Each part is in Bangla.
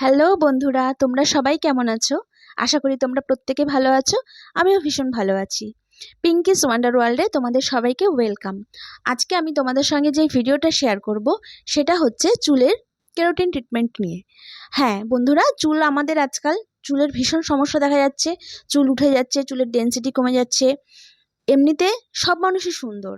হ্যালো বন্ধুরা, তোমরা সবাই কেমন আছো? আশা করি তোমরা প্রত্যেকে ভালো আছো। আমিও ভীষণ ভালো আছি। পিঙ্কিস ওয়ান্ডার ওয়ার্ল্ডে তোমাদের সবাইকে ওয়েলকাম। আজকে আমি তোমাদের সঙ্গে যে ভিডিওটা শেয়ার করব সেটা হচ্ছে চুলের কেরাটিন ট্রিটমেন্ট নিয়ে। হ্যাঁ বন্ধুরা, চুল আমাদের আজকাল চুলের ভীষণ সমস্যা দেখা যাচ্ছে। চুল উঠে যাচ্ছে, চুলের ডেনসিটি কমে যাচ্ছে। এমনিতে সব মানুষই সুন্দর,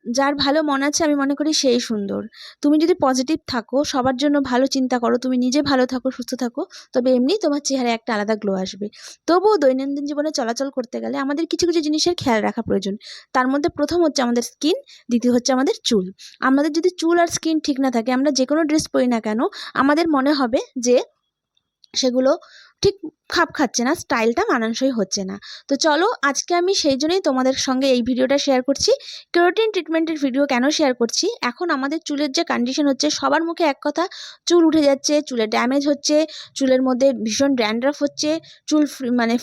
যার ভালো মন আছে আমি মনে করি সেই সুন্দর। তুমি যদি পজিটিভ থাকো, সবার জন্য ভালো চিন্তা করো, তুমি নিজে ভালো থাকো, সুস্থ থাকো, তবে এমনি তোমার চেহারায় একটা আলাদা গ্লো আসবে। তবুও দৈনন্দিন জীবনে চলাচল করতে গেলে আমাদের কিছু কিছু জিনিসের খেয়াল রাখা প্রয়োজন। তার মধ্যে প্রথম হচ্ছে আমাদের স্কিন, দ্বিতীয় হচ্ছে আমাদের চুল। আমাদের যদি চুল আর স্কিন ঠিক না থাকে, আমরা যে কোনো ড্রেস পরি না কেন, আমাদের মনে হবে যে সেগুলো ঠিক খাপ খাচ্ছে না, স্টাইলটা মানানসই হচ্ছে না। তো চলো, আজকে আমি সেই জন্যই তোমাদের সঙ্গে এই ভিডিওটা শেয়ার করছি। কেরাটিন ট্রিটমেন্টের ভিডিও কেন শেয়ার করছি? এখন আমাদের চুলের যে কন্ডিশন হচ্ছে, সবার মুখে এক কথা, চুল উঠে যাচ্ছে, চুলে ড্যামেজ হচ্ছে, চুলের মধ্যে ভীষণ ড্যান্ড্রাফ হচ্ছে, চুল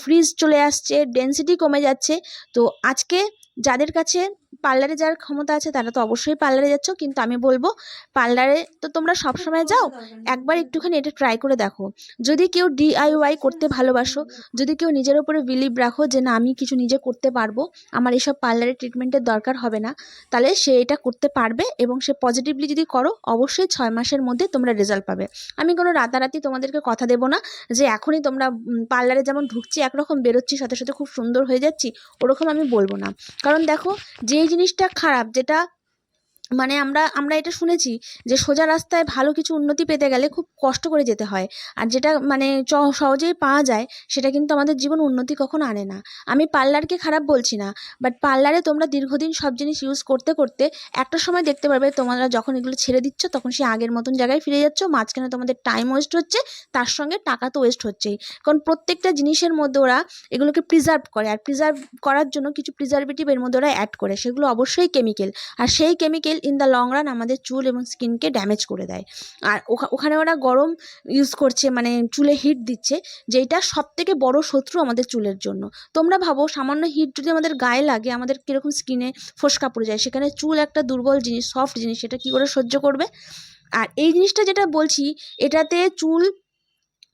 ফ্রিজ চলে আসছে, ডেনসিটি কমে যাচ্ছে। তো আজকে যাদের কাছে পার্লারে যাওয়ার ক্ষমতা আছে তারা তো অবশ্যই পার্লারে যাচ্ছ, কিন্তু আমি বলবো পার্লারে তো তোমরা সবসময় যাও, একবার একটুখানি এটা ট্রাই করে দেখো। যদি কেউ DIY করতে ভালোবাসো, যদি কেউ নিজের উপরে বিলিভ রাখো যে না আমি কিছু নিজে করতে পারবো, আমার এসব পার্লারের ট্রিটমেন্টের দরকার হবে না, তাহলে সে এটা করতে পারবে। এবং সে পজিটিভলি যদি করো, অবশ্যই 6 মাসের মধ্যে তোমরা রেজাল্ট পাবে। আমি কোনো রাতারাতি তোমাদেরকে কথা দেবো না যে এখনই তোমরা পার্লারে যেমন ঢুকছি একরকম বেরোচ্ছি সাথে সাথে খুব সুন্দর হয়ে যাচ্ছি, ওরকম আমি বলবো না। কারণ দেখো, যেই জিনিসটা খারাপ, যেটা মানে আমরা আমরা এটা শুনেছি যে সোজা রাস্তায় ভালো কিছু উন্নতি পেতে গেলে খুব কষ্ট করে যেতে হয়, আর যেটা মানে সহজেই পাওয়া যায় সেটা কিন্তু আমাদের জীবন উন্নতি কখনো আনে না। আমি পার্লারকে খারাপ বলছি না, বাট পার্লারে তোমরা দীর্ঘদিন সব জিনিস ইউজ করতে করতে একটা সময় দেখতে পারবে তোমরা যখন এগুলো ছেড়ে দিচ্ছ তখন সে আগের মতন জায়গায় ফিরে যাচ্ছ। মাঝখানে তোমাদের টাইম ওয়েস্ট হচ্ছে, তার সঙ্গে টাকা তো ওয়েস্ট হচ্ছেই। কারণ প্রত্যেকটা জিনিসের মধ্যে ওরা এগুলোকে প্রিজার্ভ করে, আর প্রিজার্ভ করার জন্য কিছু প্রিজারভেটিভ এর মধ্যে ওরা অ্যাড করে, সেগুলো অবশ্যই কেমিক্যাল। আর সেই chemical in the long run আমাদের চুল এবং স্কিনকে ড্যামেজ করে দেয়। আর ওখানে ওরা গরম ইউজ করছে, মানে চুলে হিট দিচ্ছে, যেটা সব থেকে বড় শত্রু আমাদের চুলের জন্য। তোমরা ভাবো, সামান্য হিট যদি আমাদের গায়ে লাগে, আমাদের কীরকম স্কিনে ফোস্কা পড়ে যায়। সেখানে চুল একটা দুর্বল জিনিস, সফট জিনিস, সেটা কী করে সহ্য করবে? আর এই জিনিসটা যেটা বলছি, এটাতে চুল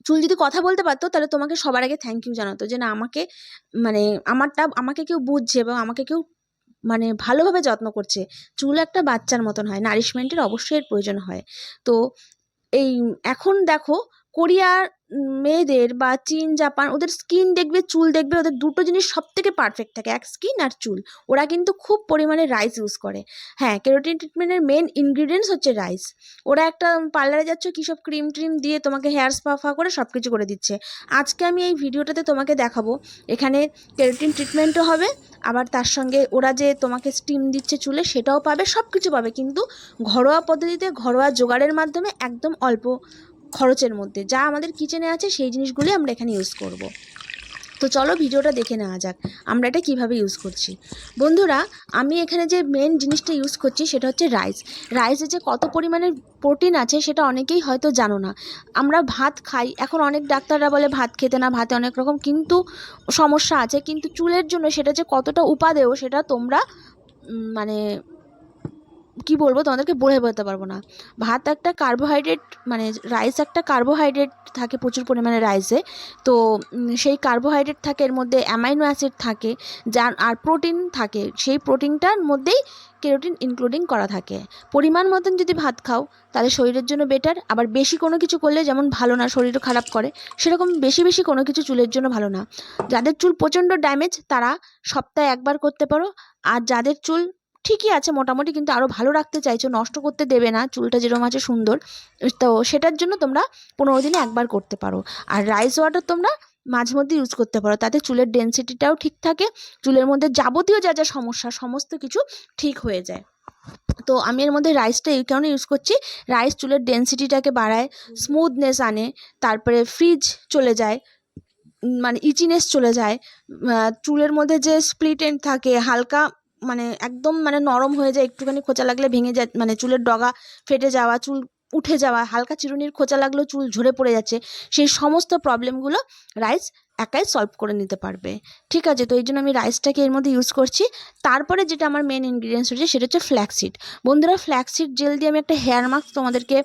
চুল যদি কথা বলতে পারতো তাহলে তোমাকে সবার আগে থ্যাংক ইউ জানাতো যে না আমাকে, মানে আমাকে কেউ বুঝছে এবং আমাকে কেউ মানে ভালোভাবে যত্ন করছে। চুল একটা বাচ্চার মতন হয়, নারিশমেন্টের অবশ্যই এর প্রয়োজন হয়। তো এই এখন দেখো, কোরিয়ার মেয়েদের বা চীন জাপান, ওদের স্কিন দেখবে, চুল দেখবে, ওদের দুটো জিনিস সব থেকে পারফেক্ট থাকে, এক স্কিন আর চুল। ওরা কিন্তু খুব পরিমাণে রাইস ইউজ করে। হ্যাঁ, কেরাটিন ট্রিটমেন্টের মেন ইনগ্রিডিয়েন্টস হচ্ছে রাইস। ওরা একটা পার্লারে যাচ্ছ, কী সব ক্রিম ট্রিম দিয়ে তোমাকে হেয়ার স্পা ফা করে সব কিছু করে দিচ্ছে। আজকে আমি এই ভিডিওটাতে তোমাকে দেখাবো, এখানে কেরাটিন ট্রিটমেন্টও হবে, আবার তার সঙ্গে ওরা যে তোমাকে স্টিম দিচ্ছে চুলে সেটাও পাবে, সব কিছু পাবে, কিন্তু ঘরোয়া পদ্ধতিতে, ঘরোয়া জোগাড়ের মাধ্যমে, একদম অল্প খরচের মধ্যে। যা আমাদের কিচেনে আছে সেই জিনিসগুলি আমরা এখানে ইউজ করব। তো চলো ভিডিওটা দেখে নেওয়া যাক আমরা এটা কিভাবে ইউজ করছি। বন্ধুরা, আমি এখানে যে মেন জিনিসটা ইউজ করছি সেটা হচ্ছে রাইস। রাইসে যে কত পরিমাণের প্রোটিন আছে সেটা অনেকেই হয়তো জানো না। আমরা ভাত খাই, এখন অনেক ডাক্তাররা বলে ভাত খেতে না, ভাতে অনেক রকম কিন্তু সমস্যা আছে, কিন্তু চুলের জন্য সেটা যে কতটা উপাদেয় সেটা তোমরা মানে কি বলবো, তোমাদেরকে বলে বলতে পারবো না। ভাত একটা কার্বোহাইড্রেট, মানে রাইস একটা কার্বোহাইড্রেট থাকে প্রচুর পরিমাণে রাইসে। তো সেই কার্বোহাইড্রেট থাকে, এর মধ্যে অ্যামাইনো অ্যাসিড থাকে, যার আর প্রোটিন থাকে, সেই প্রোটিনটার মধ্যেই কেরাটিন ইনক্লুডিং করা থাকে। পরিমাণ মতন যদি ভাত খাও তাহলে শরীরের জন্য বেটার, আবার বেশি কোনো কিছু করলে যেমন ভালো না, শরীরও খারাপ করে, সেরকম বেশি বেশি কোনো কিছু চুলের জন্য ভালো না। যাদের চুল প্রচণ্ড ড্যামেজ তারা সপ্তাহে একবার করতে পারো, আর যাদের চুল ঠিকই আছে মোটামুটি কিন্তু আরও ভালো রাখতে চাইছো, নষ্ট করতে দেবে না, চুলটা যেরকম আছে সুন্দর, তো সেটার জন্য তোমরা 15 দিনে একবার করতে পারো। আর রাইস ওয়াটার তোমরা মাঝে মধ্যে ইউজ করতে পারো, তাতে চুলের ডেনসিটিটাও ঠিক থাকে, চুলের মধ্যে যাবতীয় যা যা সমস্যা সমস্ত কিছু ঠিক হয়ে যায়। তো আমি এর মধ্যে রাইসটা এই কারণে ইউজ করছি, রাইস চুলের ডেনসিটিটাকে বাড়ায়, স্মুথনেস আনে, তারপরে ফ্রিজ চলে যায়, মানে ইচিনেস চলে যায়, চুলের মধ্যে যে স্প্লিট এন্ড থাকে হালকা, মানে একদম মানে নরম হয়ে যায়, একটুখানি খোঁচা লাগলে ভেঙে যায়, মানে চুলের ডগা ফেটে যাওয়া, চুল উঠে যাওয়া, হালকা চিরুনির খোঁচা লাগলেও চুল ঝরে পড়ে যাচ্ছে, সেই সমস্ত প্রবলেমগুলো রাইস একাই সলভ করে নিতে পারবে। ঠিক আছে, তো এই জন্য আমি রাইসটাকে এর মধ্যে ইউজ করছি। তারপরে যেটা আমার মেন ইনগ্রিডিয়েন্টস হচ্ছে সেটা হচ্ছে ফ্ল্যাক্সিড। বন্ধুরা, ফ্ল্যাক্সিড জেল দিয়ে আমি একটা হেয়ার মাস্ক তোমাদেরকে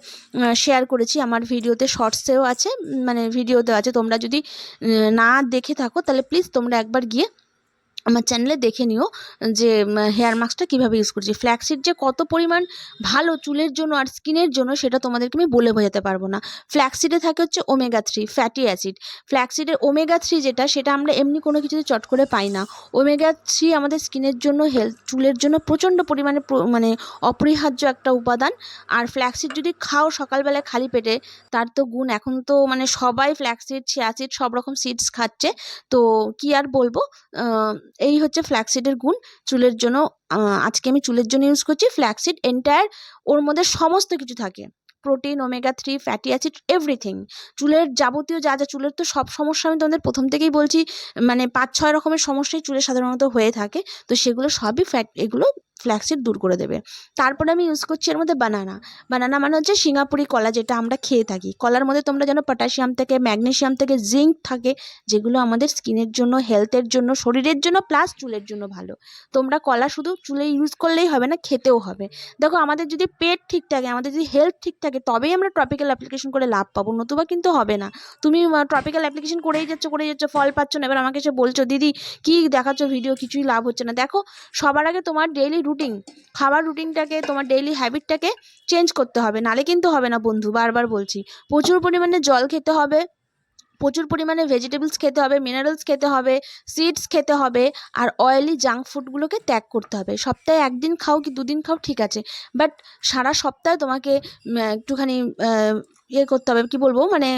শেয়ার করেছি, আমার ভিডিওতে শর্টসেও আছে, মানে ভিডিওতে আছে। তোমরা যদি না দেখে থাকো তাহলে প্লিজ তোমরা একবার গিয়ে আমার চ্যানেলে দেখে নিও যে হেয়ার মাস্কটা কীভাবে ইউজ করছি। ফ্ল্যাক্সিড যে কত পরিমাণ ভালো চুলের জন্য আর স্কিনের জন্য সেটা তোমাদেরকে আমি বলে বোঝাতে পারবো না। ফ্ল্যাক্সিডে থাকে হচ্ছে ওমেগা-3 ফ্যাটি অ্যাসিড। ফ্ল্যাক্সিডের ওমেগা-3 যেটা, সেটা আমরা এমনি কোনো কিছুতে চট করে পাই না। ওমেগা-3 আমাদের স্কিনের জন্য, চুলের জন্য প্রচণ্ড পরিমাণে মানে অপরিহার্য একটা উপাদান। আর ফ্ল্যাক্সিড যদি খাও সকালবেলায় খালি পেটে, তার তো গুণ, এখন তো মানে সবাই ফ্ল্যাক্সিড, চিয়া সিড সব রকম সিডস খাচ্ছে, তো কি আর বলবো। এই হচ্ছে ফ্ল্যাক্সিডের গুণ চুলের জন্য। আজকে আমি চুলের জন্য ইউজ করছি ফ্ল্যাক্সিড। এন্টায়ার ওর মধ্যে সমস্ত কিছু থাকে, protein, omega-3, fatty acid, everything. চুলের যাবতীয় যা যা, চুলের তো সব সমস্যা আমি তোমাদের প্রথম থেকেই বলছি, মানে 5-6 রকমের সমস্যাই চুলের সাধারণত হয়ে থাকে, তো সেগুলো সবই এগুলো ফ্ল্যাক্সিড দূর করে দেবে। তারপরে আমি ইউজ করছি এর মধ্যে বানানা। বানানা মানে হচ্ছে সিঙ্গাপুরি কলা, যেটা আমরা খেয়ে থাকি। কলার মধ্যে তোমরা জানো পটাশিয়াম থেকে, ম্যাগনেশিয়াম থেকে, জিঙ্ক থাকে, যেগুলো আমাদের স্কিনের জন্য, হেলথের জন্য, শরীরের জন্য প্লাস চুলের জন্য ভালো। তোমরা কলা শুধু চুলে ইউজ করলেই হবে না, খেতেও হবে। দেখো, আমাদের যদি পেট ঠিক থাকে, আমাদের যদি হেলথ ঠিক থাকে, তবেই আমরা ট্রপিক্যাল অ্যাপ্লিকেশন করে লাভ পাবো, নতুবা কিন্তু হবে না। তুমি ট্রপিক্যাল অ্যাপ্লিকেশন করেই যাচ্ছ, ফল পাচ্ছ না, এবার আমাকে এসে বলছো দিদি কি দেখাচ্ছ ভিডিও, কিছুই লাভ হচ্ছে না। দেখো, সবার আগে তোমার ডেইলি রুটিন, খাবার রুটিনটাকে, তোমার ডেইলি হ্যাবিটটাকে চেঞ্জ করতে হবে, নালে কিন্তু হবে না বন্ধু, বারবার বলছি। প্রচুর পরিমাণে জল খেতে হবে, প্রচুর পরিমাণে ভেজিটেবলস খেতে হবে, মিনারেলস খেতে হবে, সিডস খেতে হবে, আর অয়েলি জাঙ্ক ফুডগুলোকে ত্যাগ করতে হবে। সপ্তাহে 1 দিন খাও কি 2 দিন খাও ঠিক আছে, বাট সারা সপ্তাহে তোমাকে একটুখানি করতে হবে, কি বলবো, মানে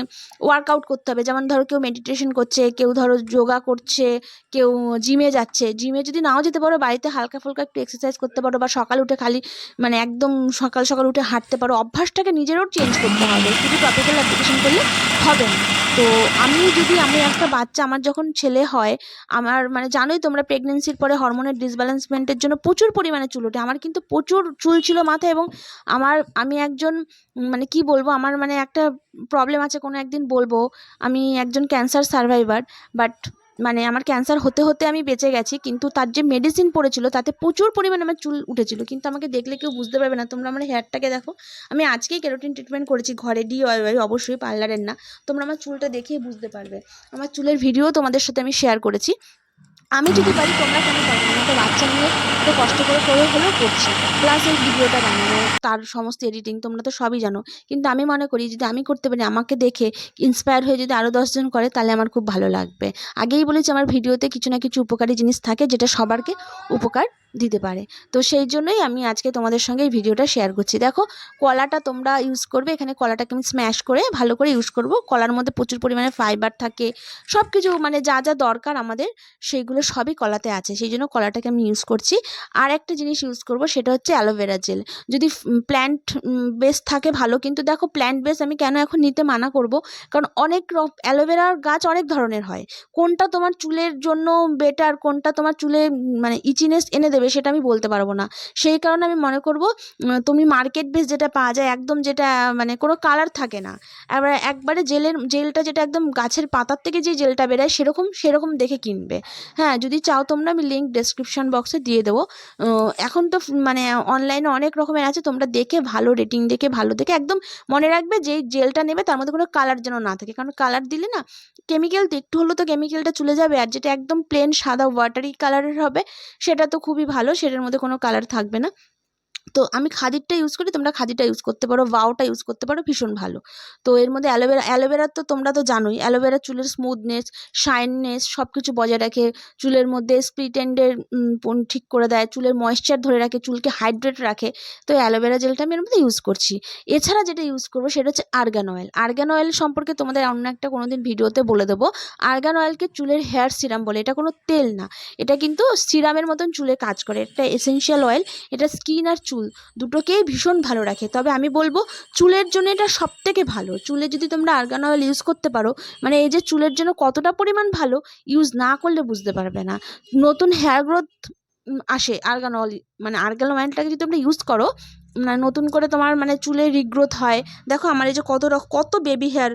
ওয়ার্কআউট করতে হবে। যেমন ধরো কেউ মেডিটেশন করছে, কেউ ধরো যোগা করছে, কেউ জিমে যাচ্ছে। জিমে যদি নাও যেতে পারো, বাড়িতে হালকা ফুলকা একটু এক্সারসাইজ করতে পারো, বা সকাল উঠে খালি মানে একদম সকাল সকাল উঠে হাঁটতে পারো। অভ্যাসটাকে নিজেরও চেঞ্জ করতে হবে, শুধু টপিক্যাল অ্যাপ্লিকেশন করলে হবে না। তো আমি একটা বাচ্চা, আমার যখন ছেলে হয়, আমার মানে জানোই তোমরা, প্রেগনেন্সির পরে হরমোনের ডিসব্যালেন্সমেন্টের জন্য প্রচুর পরিমাণে চুল ওঠে। আমার কিন্তু প্রচুর চুল ছিল মাথায়, এবং আমি একজন মানে কি বলবো, আমার মানে একটা প্রবলেম আছে, কোনো একদিন বলবো। আমি একজন ক্যান্সার সার্ভাইভার, বাট মানে আমার ক্যান্সার হতে হতে আমি বেঁচে গেছি, কিন্তু তার যে মেডিসিন পড়েছিল তাতে প্রচুর পরিমাণে আমার চুল উঠেছিল, কিন্তু আমাকে দেখলে কেউ বুঝতে পারবে না। তোমরা আমার হেয়ারটাকে দেখো, আমি আজকেই কেরাটিন ট্রিটমেন্ট করেছি ঘরে, DIY, অবশ্যই পার্লারের না। তোমরা আমার চুলটা দেখেই বুঝতে পারবে। আমার চুলের ভিডিও তোমাদের সাথে আমি শেয়ার করেছি। আমি যদি পারি, তোমরা কেন পারবে না? তো বাচ্চা নিয়ে তো কষ্ট করে হলেও করছি, প্লাস এই ভিডিওটা বানানো, তার সমস্ত এডিটিং তোমরা তো সবই জানো। কিন্তু আমি মনে করি যদি আমি করতে পারি, আমাকে দেখে ইন্সপায়ার হয়ে যদি আরও 10 জন করে, তাহলে আমার খুব ভালো লাগবে। আগেই বলেছি, আমার ভিডিওতে কিছু না কিছু উপকারী জিনিস থাকে, যেটা সবারকে উপকার দিতে পারে। তো সেই জন্যই আমি আজকে তোমাদের সঙ্গে এই ভিডিওটা শেয়ার করছি। দেখো, কলাটা তোমরা ইউজ করবে, এখানে কলাটাকে আমি স্ম্যাশ করে ভালো করে ইউজ করব। কলার মধ্যে প্রচুর পরিমাণে ফাইবার থাকে, সব কিছু মানে যা যা দরকার আমাদের, সেইগুলো সবই কলাতে আছে, সেই জন্য কলাটাকে আমি ইউজ করছি। আর একটা জিনিস ইউজ করব, সেটা হচ্ছে অ্যালোভেরা জেল। যদি প্ল্যান্ট বেস থাকে ভালো, কিন্তু দেখো প্ল্যান্ট বেস আমি কেন এখন নিতে মানা করব, কারণ অ্যালোভেরার গাছ অনেক ধরনের হয়। কোনটা তোমার চুলের জন্য বেটার, কোনটা তোমার চুলে মানে ইচিনেস এনে দেবে, সেটা আমি বলতে পারবো না। সেই কারণে আমি মনে করব তুমি মার্কেট বেস যেটা পাওয়া যায়, একদম যেটা মানে কোনো কালার থাকে না, একবারে জেলটা যেটা একদম গাছের পাতার থেকে যে জেলটা বেরোয়, সেরকম দেখে কিনবে। হ্যাঁ, যদি চাও তোমরা, আমি লিঙ্ক ডেসক্রিপশন বক্সে দিয়ে দেবো। এখন তো মানে অনলাইনে অনেক রকমের আছে, তোমরা দেখে ভালো রেটিং দেখে ভালো দেখে একদম মনে রাখবে যে জেলটা নেবে তার মধ্যে কোনো কালার যেন না থাকে, কারণ কালার দিলে না, কেমিক্যাল একটু হলেও তো কেমিক্যালটা চলে যাবে। আর যেটা একদম প্লেন সাদা ওয়াটারি কালারের হবে, সেটা তো খুবই ভালো, সেটার মধ্যে কোনো কালার থাকবে না। তো আমি খাদিরটা ইউজ করি, তোমরা খাদিরটা ইউজ করতে পারো, ওয়াওটা ইউজ করতে পারো, ভীষণ ভালো। তো এর মধ্যে অ্যালোভেরা তো তোমরা তো জানোই, অ্যালোভেরা চুলের স্মুথনেস, শাইননেস সব কিছু বজায় রাখে, চুলের মধ্যে স্প্লিট এন্ডের ঠিক করে দেয়, চুলের ময়েশ্চার ধরে রাখে, চুলকে হাইড্রেট রাখে। তো অ্যালোভেরা জেলটা আমি এর মধ্যে ইউজ করছি। এছাড়া যেটা ইউজ করবো সেটা হচ্ছে আর্গান অয়েল। আর্গান অয়েল সম্পর্কে তোমাদের অন্য একটা কোনোদিন ভিডিওতে বলে দেবো। আর্গান অয়েলকে চুলের হেয়ার সিরাম বলে, এটা কোনো তেল না, এটা কিন্তু সিরামের মতন চুলে কাজ করে, এটা এসেনশিয়াল অয়েল। এটা স্কিন আর চুল দুটোকেই ভীষণ ভালো রাখে। তবে আমি বলবো চুলের জন্য এটা সবথেকে ভালো। চুলে যদি তোমরা আর্গান অয়েল ইউজ করতে পারো, মানে এই যে চুলের জন্য কতটা পরিমাণ ভালো, ইউজ না করলে বুঝতে পারবে না। নতুন হেয়ার গ্রোথ আসে আর্গান অয়েল, মানে আর্গান অয়েলটাকে যদি তোমরা ইউজ করো, মানে নতুন করে তোমার মানে চুলে রিগ্রোথ হয়। দেখো আমার এই যে কত বেবি হেয়ার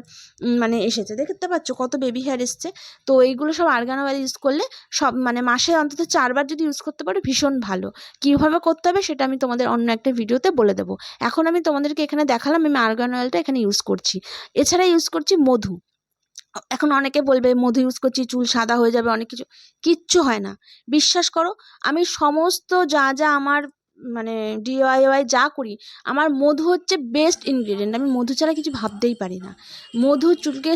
মানে এসেছে, দেখতে পাচ্ছ কত বেবি হেয়ার এসছে। তো এইগুলো সব আর্গানো অয়েল ইউজ করলে সব মানে মাসে অন্তত 4বার যদি ইউজ করতে পারো ভীষণ ভালো। কীভাবে করতে হবে সেটা আমি তোমাদের অন্য একটা ভিডিওতে বলে দেবো। এখন আমি তোমাদেরকে এখানে দেখালাম আমি আর্গান অয়েলটা এখানে ইউজ করছি। এছাড়া ইউজ করছি মধু। এখন অনেকে বলবে মধু ইউজ করছি চুল সাদা হয়ে যাবে, অনেক কিছু, কিচ্ছু হয় না। বিশ্বাস করো, আমি সমস্ত যা যা আমার মানে DIY যা করি, আমার মধু হচ্ছে বেস্ট ইনগ্রিডিয়েন্ট। আমি মধু ছাড়া কিছু ভাবতেই পারি না। মধু চুলকে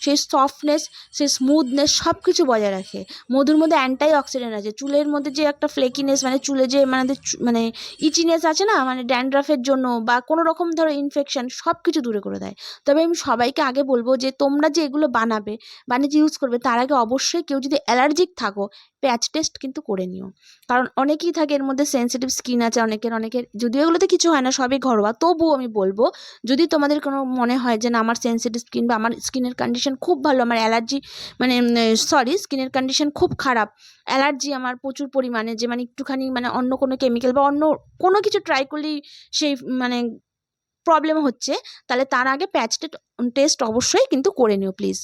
সে সফটনেস, সে স্মুথনেস সব কিছু বজায় রাখে। মধুর মধ্যে অ্যান্টাই অক্সিডেন্ট আছে। চুলের মধ্যে যে একটা ফ্লেকিনেস মানে চুলে যে মানে ইচিনেস আছে না, মানে ড্যান্ড্রাফের জন্য বা কোনো রকম ধরো ইনফেকশন, সব কিছু দূরে করে দেয়। তবে আমি সবাইকে আগে বলবো যে তোমরা যে এগুলো বানিয়ে ইউজ করবে তার আগে অবশ্যই কেউ যদি অ্যালার্জিক থাকো প্যাচ টেস্ট কিন্তু করে নিও। কারণ অনেকেই থাকে এর মধ্যে সেনসিটিভ স্কিন আছে অনেকের, যদিও এগুলোতে কিছু হয় না, সবই ঘরোয়া, তবুও আমি বলবো যদি তোমাদের কোনো মনে হয় যে না আমার সেনসিটিভ স্কিন বা আমার স্কিনের কন্ডিশন খুব ভালো, আমার অ্যালার্জি মানে স্কিনের কন্ডিশন খুব খারাপ, অ্যালার্জি আমার প্রচুর পরিমাণে, যে মানে একটুখানি মানে অন্য কোনো কেমিক্যাল বা অন্য কোনো কিছু ট্রাই করলেই সেই মানে প্রবলেম হচ্ছে, তাহলে তার আগে প্যাচ টেস্ট অবশ্যই কিন্তু করে নিও প্লিজ,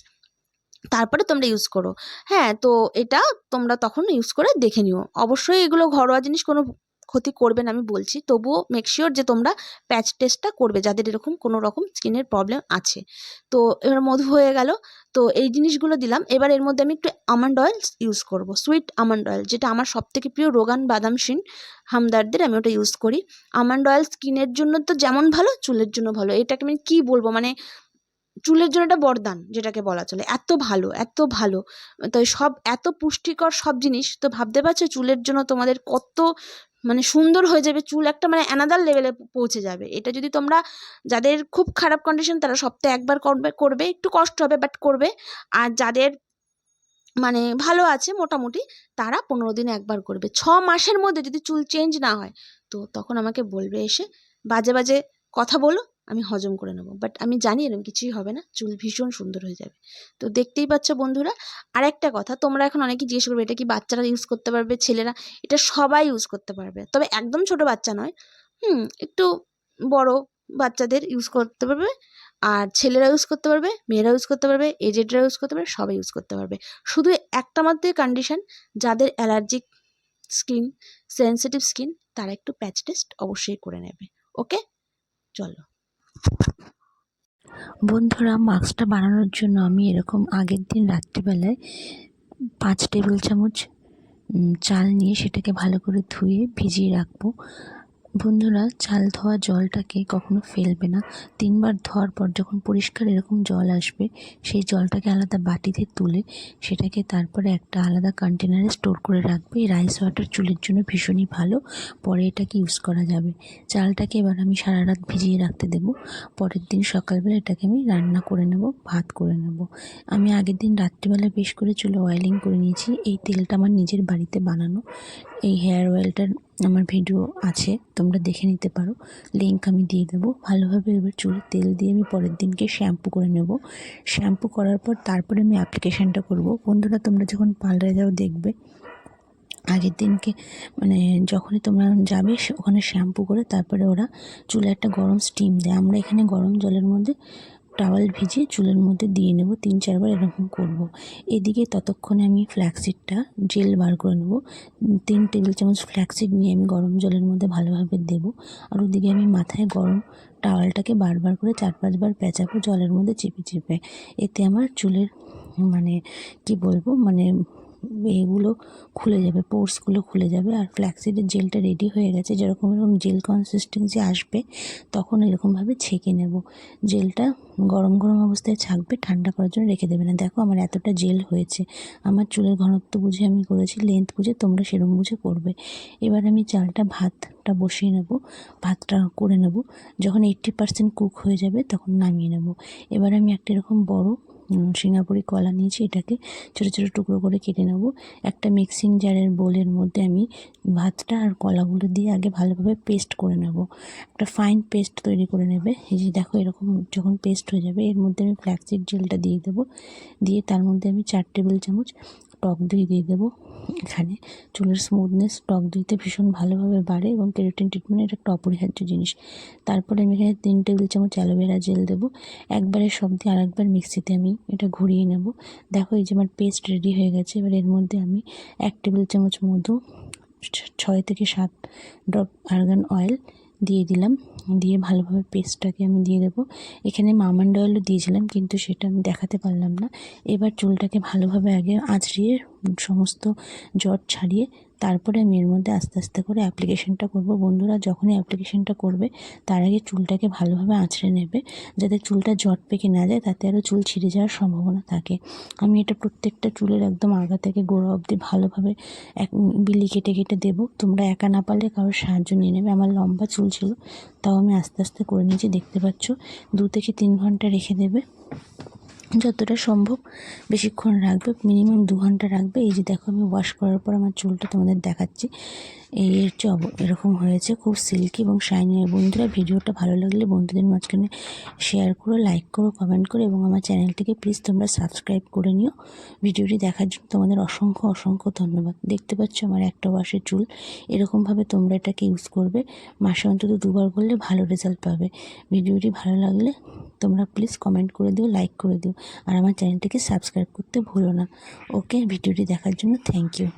তারপরে তোমরা ইউজ করো। হ্যাঁ, তো এটা তোমরা তখন ইউজ করে দেখে নিও। অবশ্যই এগুলো ঘরোয়া জিনিস, কোনো ক্ষতি করবে না আমি বলছি, তবুও মেক শিওর যে তোমরা প্যাচ টেস্টটা করবে যাদের এরকম কোনো রকম স্কিনের প্রবলেম আছে। তো এবার মধু হয়ে গেল, তো এই জিনিসগুলো দিলাম। এবার এর মধ্যে আমি একটু আমন্ড অয়েল ইউজ করব, সুইট আমন্ড অয়েল, যেটা আমার সবথেকে প্রিয়, রোগান বাদামশিন হামদার্দের আমি ওটা ইউজ করি। আমন্ড অয়েল স্কিনের জন্য তো যেমন ভালো, চুলের জন্য ভালো। এটাকে আমি কী বলবো, মানে চুলের জন্য একটা বরদান যেটাকে বলা চলে, এত ভালো এত ভালো। তো সব এত পুষ্টিকর সব জিনিস, তো ভাবতে পারছো চুলের জন্য তোমাদের কত মানে সুন্দর হয়ে যাবে চুল, একটা মানে অ্যানাদার লেভেলে পৌঁছে যাবে। এটা যদি তোমরা, যাদের খুব খারাপ কন্ডিশন তারা সপ্তাহে একবার করবে, একটু কষ্ট হবে বাট করবে। আর যাদের মানে ভালো আছে মোটামুটি, তারা 15 দিনে একবার করবে। 6 মাসের মধ্যে যদি চুল চেঞ্জ না হয় তো তখন আমাকে বলবে এসে, বাজে বাজে কথা বলো, আমি হজম করে নেবো, বাট আমি জানি এরকম কিছুই হবে না, চুল ভীষণ সুন্দর হয়ে যাবে। তো দেখতেই পাচ্ছ বন্ধুরা। আর একটা কথা, তোমরা এখন অনেকেই জিজ্ঞেস করবে এটা কি বাচ্চারা ইউজ করতে পারবে, ছেলেরা? এটা সবাই ইউজ করতে পারবে, তবে একদম ছোট বাচ্চা নয়, একটু বড় বাচ্চাদের ইউজ করতে পারবে। আর ছেলেরা ইউজ করতে পারবে, মেয়েরা ইউজ করতে পারবে, এজেডরা ইউজ করতে পারবে, সবাই ইউজ করতে পারবে। শুধু একটা মাত্রই কন্ডিশন, যাদের অ্যালার্জিক স্কিন, সেনসিটিভ স্কিন, তারা একটু প্যাচ টেস্ট অবশ্যই করে নেবে। ওকে, চলো বন্ধুরা, মাস্কটা বানানোর জন্য আমি এরকম আগের দিন রাত্রিবেলায় 5 টেবিল চামচ চাল নিয়ে সেটাকে ভালো করে ধুয়ে ভিজিয়ে রাখবো। বন্ধুরা, চাল ধোয়া জলটাকে কখনো ফেলবে না। 3বার ধোয়ার পর যখন পরিষ্কার এরকম জল আসবে, সেই জলটাকে আলাদা বাটিতে তুলে সেটাকে তারপরে একটা আলাদা কন্টেনারে স্টোর করে রাখবে। রাইস ওয়াটার চুলের জন্য ভীষণই ভালো, পরে এটাকে ইউজ করা যাবে। চালটাকে এবার আমি সারা রাত ভিজিয়ে রাখতে দেবো। পরের দিন সকালবেলা এটাকে আমি রান্না করে নেব, ভাত করে নেব। আমি আগের দিন রাত্রিবেলা বেশ করে চুলে অয়েলিং করে নিয়েছি। এই তেলটা আমার নিজের বাড়িতে বানানো। এই হেয়ার অয়েলটার আমার ভিডিও আছে, তোমরা দেখে নিতে পারো, লিঙ্ক আমি দিয়ে দেবো। ভালোভাবে এবার চুলে তেল দিয়ে আমি পরের দিনকে শ্যাম্পু করে নেব। শ্যাম্পু করার পর তারপরে আমি অ্যাপ্লিকেশানটা করব। বন্ধুরা, তোমরা যখন পার্লারে যাও দেখবে আগের দিনকে মানে যখনই তোমরা যাবে ওখানে শ্যাম্পু করে তারপরে ওরা চুলে একটা গরম স্টিম দেয়। আমরা এখানে গরম জলের মধ্যে টাওয়াল ভিজিয়ে চুলের মধ্যে দিয়ে নেব, 3-4 বার এরকম করব। এদিকে ততক্ষণে আমি ফ্ল্যাক্সিডটা জেল বার করে নেব। 3 টেবিল চামচ ফ্ল্যাক্সিড নিয়ে আমি গরম জলের মধ্যে ভালোভাবে দেবো। আর ওদিকে আমি মাথায় গরম টাওয়ালটাকে বারবার করে 4-5 বার পেঁচাবো জলের মধ্যে চেপে চেপে। এতে আমার চুলের মানে কি বলবো, মানে এগুলো খুলে যাবে, পোর্সগুলো খুলে যাবে। আর ফ্ল্যাক্সিডের জেলটা রেডি হয়ে গেছে, যেরকম এরকম জেল কনসিস্টেন্সি আসবে তখন এরকমভাবে ছেঁকে নেব। জেলটা গরম গরম অবস্থায় ছাঁকবে, ঠান্ডা করার জন্য রেখে দেবে না। দেখো আমার এতটা জেল হয়েছে। আমার চুলের ঘনত্ব বুঝে আমি করেছি, লেন্থ বুঝে তোমরা সেরকম বুঝে করবে। এবার আমি ভাতটা বসিয়ে নেব, ভাতটা করে নেব। যখন 80% কুক হয়ে যাবে তখন নামিয়ে নেব। এবার আমি একটা এরকম বড় সিঙ্গাপুরি কলা নিয়েছি, এটাকে ছোটো ছোটো টুকরো করে কেটে নেব। একটা মিক্সিং জারের বোলের মধ্যে আমি ভাতটা আর কলাগুলো দিয়ে আগে ভালোভাবে পেস্ট করে নেব। একটা ফাইন পেস্ট তৈরি করে নেবে। এই যে দেখো এরকম যখন পেস্ট হয়ে যাবে এর মধ্যে আমি ফ্ল্যাক্সিড জেলটা দিয়ে দেবো। দিয়ে তার মধ্যে আমি 4 টেবিল চামচ টক দই দিয়ে দেবো। এখানে চুলের স্মুথনেস টক দইতে ভীষণ ভালোভাবে বাড়ে এবং কেরাটিন ট্রিটমেন্টের একটা অপরিহার্য জিনিস। তারপরে আমি এখানে 3 টেবিল চামচ অ্যালোভেরা জেল দেবো। একবারে সব দিয়ে আরেকবার মিক্সিতে আমি এটা ঘুরিয়ে নেব। দেখো এই যে আমার পেস্ট রেডি হয়ে গেছে। এবার এর মধ্যে আমি 1 টেবিল চামচ মধু, 6 থেকে 7 ড্রপ আর্গান অয়েল দিয়ে দিলাম। দিয়ে ভালোভাবে পেস্টটাকে আমি দিয়ে দেবো। এখানে আমি আমন্ড অয়েলও দিয়েছিলাম, কিন্তু সেটা আমি দেখাতে পারলাম না। এবার চুলটাকে ভালোভাবে আগে আঁচড়িয়ে সমস্ত জট ছাড়িয়ে তারপরে আমি এর মধ্যে আস্তে আস্তে করে অ্যাপ্লিকেশনটা করব। বন্ধুরা, যখনই অ্যাপ্লিকেশনটা করবে তার আগে চুলটাকে ভালোভাবে আঁচড়ে নেবে, যাতে চুলটা জট পেকে না যায়, তাতে আরও চুল ছিঁড়ে যাওয়ার সম্ভাবনা থাকে। আমি এটা প্রত্যেকটা চুলের একদম আগা থেকে গোড়া অবধি ভালোভাবে বিলি কেটে কেটে দেবো। তোমরা একা না পারলে কারোর সাহায্য নিয়ে নেবে। আমার লম্বা চুল ছিল, তাও আমি আস্তে আস্তে করে নিয়েছি। দেখতে পাচ্ছ, 2 থেকে 3 ঘন্টা রেখে দেবে, যতটা সম্ভব বেশিক্ষণ রাখবে, মিনিমাম 2 ঘন্টা রাখবে। এই যে দেখো, আমি ওয়াশ করার পর আমার চুলটা তোমাদের দেখাচ্ছি। এই হচ্ছে এরকম হয়েছে, খুব সিল্কি এবং শাইনি। বন্ধুরা, ভিডিওটা ভালো লাগলে বন্ধুদের মাঝখানে শেয়ার করো, লাইক করো, কমেন্ট করো এবং আমার চ্যানেলটিকে প্লিজ তোমরা সাবস্ক্রাইব করে নিও। ভিডিওটি দেখার জন্য তোমাদের অসংখ্য অসংখ্য ধন্যবাদ। দেখতে পাচ্ছ আমার একটা ওয়াশের চুল। এরকমভাবে তোমরা এটাকে ইউজ করবে, মাসে অন্তত 2 বার করলে ভালো রেজাল্ট পাবে। ভিডিওটি ভালো লাগলে তোমরা প্লিজ কমেন্ট করে দিও, লাইক করে দিও, আর আমার চ্যানেলটিকে সাবস্ক্রাইব করতে ভুলো না। ওকে, ভিডিওটি দেখার জন্য থ্যাংক ইউ।